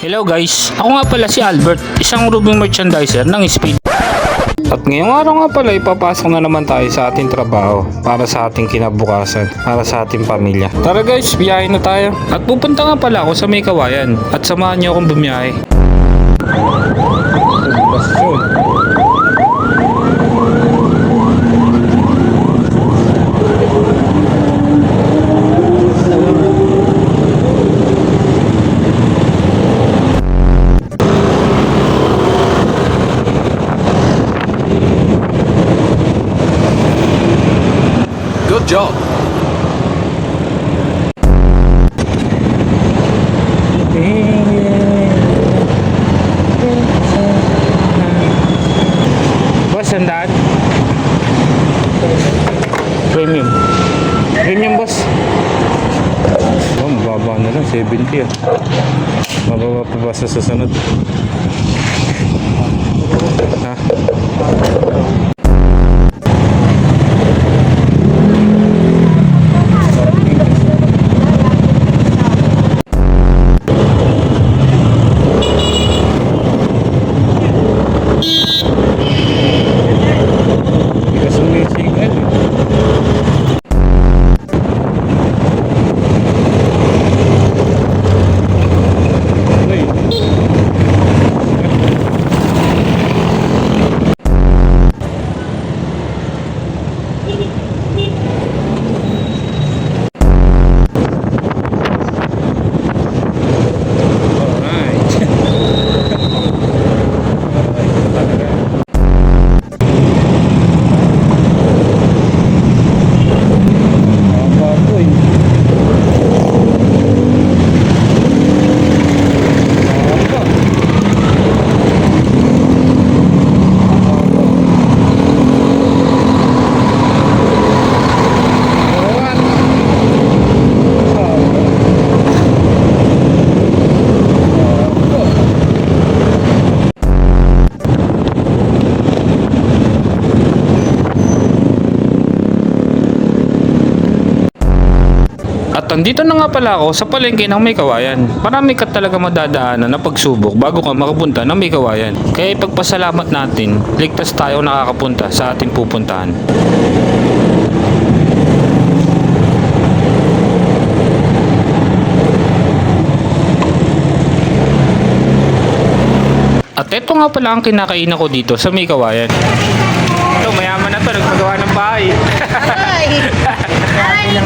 Hello guys, ako nga pala si Albert, isang roving merchandiser ng Speed. At ngayong araw nga pala ipapasok na naman tayo sa ating trabaho para sa ating kinabukasan, para sa ating pamilya. Tara guys, biyahe na tayo. At pupunta nga pala ako sa May Kawayan at samahan niyo akong bumiyahe. Good job. Boss, sandaan. Premium. Premium boss. Oh, mababa na lang, 70 ah. Mababa pa ba sa susunod? Ha? At andito na nga pala ako sa palengke ng May Kawayan. Marami ka talaga madadaanan na pagsubok bago ka makapunta ng May Kawayan. Kaya ipagpasalamat natin, ligtas tayo nakakapunta sa ating pupuntahan. At ito nga pala ang kinakainan ko dito sa May Kawayan. Ito, mayaman na to, nagpagawa ng bahay. Ay! Ay,